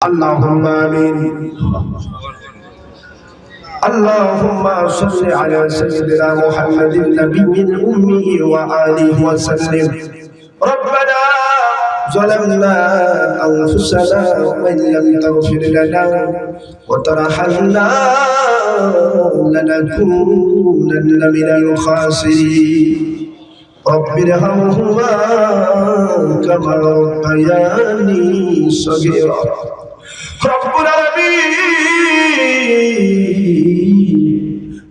اللهم آمين. اللهم صل على سيدنا محمد النبي الأمي وآله وسلم. ربنا ظلمنا أنفسنا وإن لم تغفر لنا وترحمنا لنكونن من الخاسرين. رب ارحمهما كما ربياني صغيرا. رب العالمين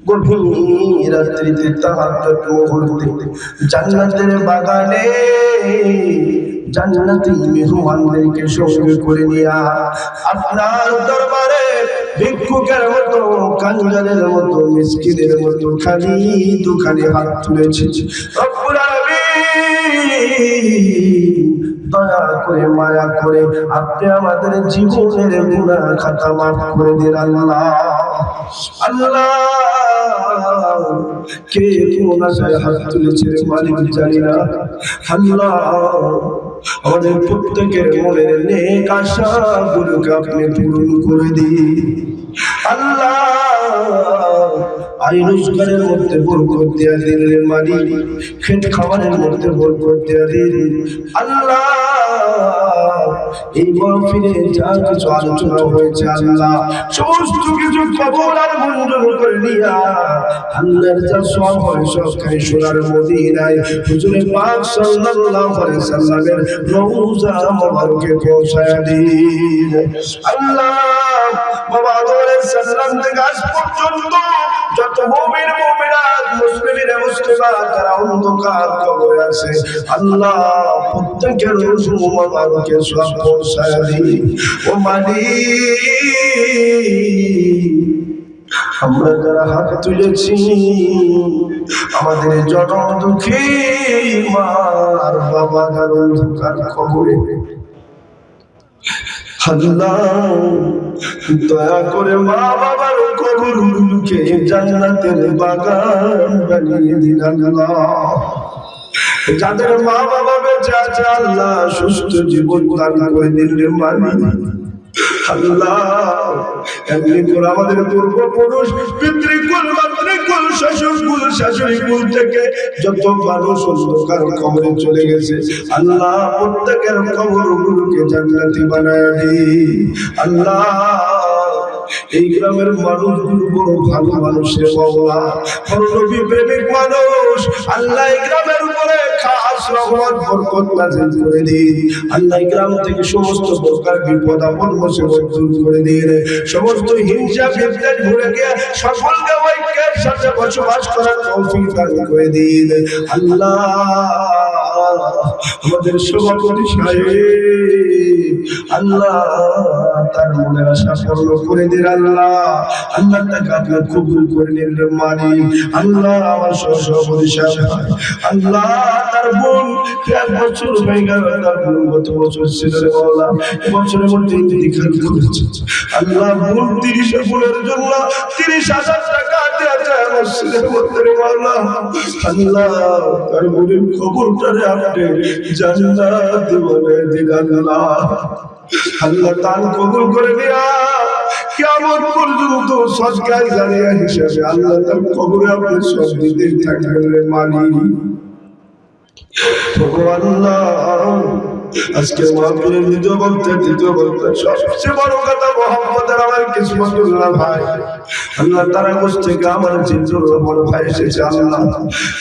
গভীর রাত্রিতে তাহাজ্জুদ মুহূর্তে জান্নাতের বাগানে জান্নাতি মেহমানদেরকে সঙ্গে করে নিয়া আপনার দরবারে ভিক্ষুকের মতো, কাঙ্গালের মতো, মিসকিনের মতো খালি দুখানি হাত তুলেছি। রব্বুল আলামিন দয়া করে মায়া করে আপনি আমাদের জীবনের গুনাহ খাতা মাফ করে দিন আল্লাহ। আল্লাহ কে কোন আশায় হাত তুলেছে মালিক জানি না। আল্লাহ আমাদের প্রত্যেকের মনের নেক আশাগুলোকে আপনি পূরণ করে দিন আল্লাহ। আয় রোজগারের মধ্যে বরকত দিয়া দিন মালিক, খেত খাবারের মধ্যে বরকত দিয়া দিন আল্লাহ। এই মাহফিলে যা কিছু আলোচনা হয়েছে আল্লাহ সমস্ত কিছু কবুল আর মঞ্জুর করে নিয়া আল্লাহর যা সওয়াব হয় সব খাই সোনার মদিনায় হুজুরে পাক সাল্লাল্লাহু আলাইহি সাল্লামের রওজা মোবারকে পৌঁছায় দিন আল্লাহ। বাবা আদম আলাইহিস সালাম থেকে আজ পর্যন্ত যত মুমিন মুমিনাত মুসলিমিন মুসলিমাত যারা অন্ধকার কবরে আছে আল্লাহ প্রত্যেকের রূহ মোবারকে সওয়াব পৌঁছায় দিন ও মালিক। আমরা যারা হাত তুলেছি আমাদের জনম দুঃখী মা আর বাবা যারা অন্ধকার কবরে আল্লাহ দয়া করে মা বাবার কবরগুলোকে জান্নাতের বাগান বানিয়ে দিন আল্লাহ। যাদের মা বাবা বেঁচে আছে আল্লাহ সুস্থ জীবন দান করে দিন রে মালিক আল্লাহ। এমনি করে আমাদের পূর্বপুরুষ পিতৃকুল মাতৃকুল শ্বশুরকুল শাশুড়িকুল থেকে যত মানুষ অন্ধকার কবরে চলে গেছে আল্লাহ প্রত্যেকের কবরগুলোকে জান্নাতি বানায় দিন আল্লাহ। এই গ্রামের মানুষগুলো বড় ভালো মানুষের বাবা, বড় নবী প্রেমিক মানুষ আল্লাহ। এই গ্রামের উপরে খাস রহমত বরকত নাযিল করে দিন আল্লাহ। এই গ্রাম থেকে সমস্ত প্রকার বিপদ আপদ মুসিবত দূর করে দিন। সমস্ত হিংসা বিদ্বেষ ভুলে গিয়ে সকলকে ঐক্যের সাথে বসবাস করার তৌফিক দান করে দিন আল্লাহ। আমাদের সভাপতি সাহেব আল্লাহ তার মনের আশা পূর্ণ করে দিন আল্লাহ। আল্লাহ তাকে আপনার কবুল করে নিন মালিক আল্লাহ। আমার সভাপতি সাহেব আল্লাহ তার বোন 1 বছর হয়ে গেল, তার বোন গত বছর ছিল রে মাওলা, এবছরের মধ্যে ইন্তিকাল করেছে আল্লাহ। বোন 30 বোনের জন্য 30,000 টাকা দিয়েছে মসজিদের মধ্যে রে মাওলা আল্লাহ। তার বোনের কবরটারে আপনি জান্নাত বানিয়ে দিন আল্লাহ। আল্লাহ দান কবুল করে নিয়া কিয়ামত পর্যন্ত সদকায়ে জারিয়া হিসেবে আল্লাহ তার কবরে আপনি সব দিতে থাকবেন রে মালিক আল্লাহ। আজকে মাহফিলের দ্বিতীয় বক্তা সবচেয়ে বড় কথা মোহাম্মদের আমার কিসমতুল্লাহ ভাই আল্লাহ। তারা গোষ্ঠ থেকে আমার জিন্দুর বড় ভাই এসেছে আল্লাহ।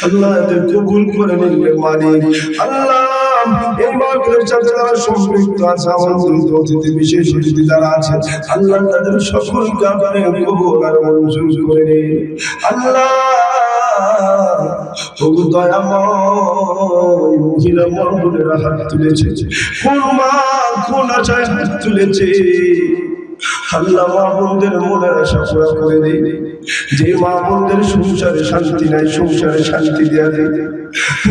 আল্লাহ এদের কবুল করে নিন রে মালিক আল্লাহ। এই মাহফিলের সাথে যারা সম্পৃক্ত আছে আমার গুরুত্ব অতিথি বিশেষ অতিথি যারা আছে আল্লাহ তাদের সকলকে আপনি কবুল আর মঞ্জুর করে নিন আল্লাহ। ওগো দয়াময় মহিলা মণ্ডলীরা হাত তুলেছে, কোন মা কোন আশায় হাত তুলেছে আল্লাহ। মা বোনদের মনের আশা পুরা করে দিন। যে মা বোনদের সংসারে শান্তি নাই সংসারে শান্তি দেয়া দিন।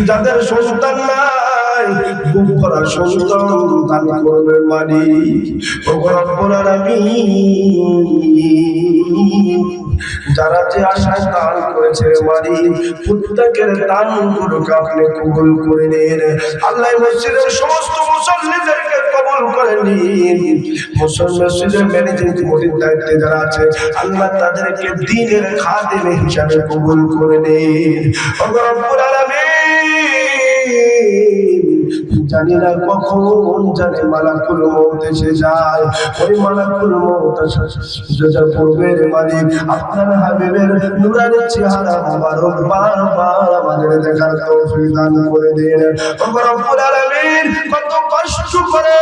যাদের সন্তান নাই বুক ভরা সন্তান দান করবেন মালিক ওগো রব্বুল আলামিন। যারা যে আশায় দান করেছে মালিক প্রত্যেকের দানগুলোকে আপনি কবুল করে নিন আল্লাহ মসজিদের সমস্ত মুসল্লিদেরকে কবুল করে নিন মসজিদের ম্যানেজিং কমিটির দায়িত্বে যারা আছে আল্লাহ তাদেরকে দ্বীনের খাদেম হিসাবে কবুল করে নিন রব্বুল আলামিন জানি না কখন জানে মালাকুল মউত এসে যায় ওই মালাকুল মউত যেটা পূর্বের মালিক আপনার হাবিবের নূরানি চেহারা মুবারক বারবার আমাদের দেখার তৌফিক দান করে দিন রব্বুল আলামিন কত কষ্ট করে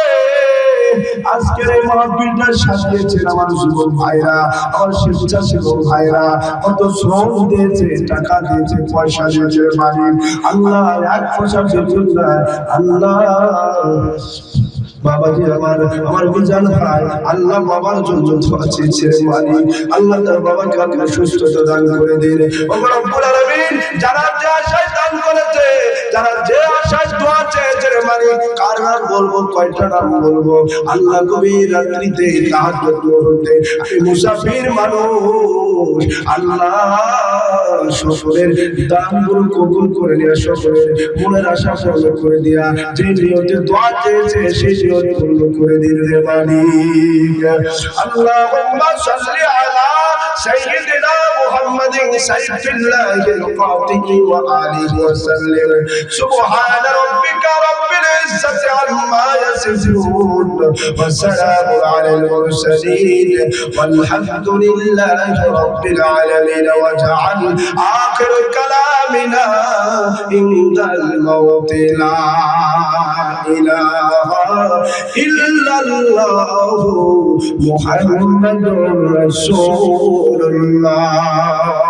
আজকের এই মাহফিলটা সাজিয়েছেন আমার যুবক ভাইরা আমার স্বেচ্ছাসেবক ভাইরা কত শ্রম দিয়েছে টাকা দিয়েছে পয়সা দিয়েছে মালিক আল্লাহ এক পয়সা দিয়েছেন না আল্লাহ বাবাজি আমার বিজান ভাই আল্লাহ বাবার জন্য দোয়া চেয়েছে মালিক আল্লাহ তার বাবাকে আপনি সুস্থতা দান করে দিন ও রব্বুল আলামিন যারা যে আশায় দান করেছে যারা যে আশায় দোয়া চেয়েছে মালিক কার নাম বলবো কয়টা নাম বলবো আল্লাহ গভীর রাত্রিতে তাহাজ্জুদ পড়তে আমি মুসাফির মানুষ আল্লাহ সকলের দানগুলো কবুল করে নিয়া সকলের মনের আশা পূর্ণ করে দিয়া যে নিয়তে দোয়া চেয়েছে সেই নিয়ত পূর্ণ করে দিন রে মালিক আল্লাহুম্মা সাল্লি আলা সাইয়্যিদিনা মুহাম্মাদিন সাইয়্যিদিল কাতিবি ওয়া আলিহি ওয়া সাল্লাম সুবহানা রাব্বিকা রাব্বিল ইজ্জাতি আম্মা ইয়াসিফুন ওয়া সালামুন আলাল মুরসালিন والحمد لله رب العالمين واجعل آخر كلامنا عند الموت لا إله إلا الله محمد رسول الله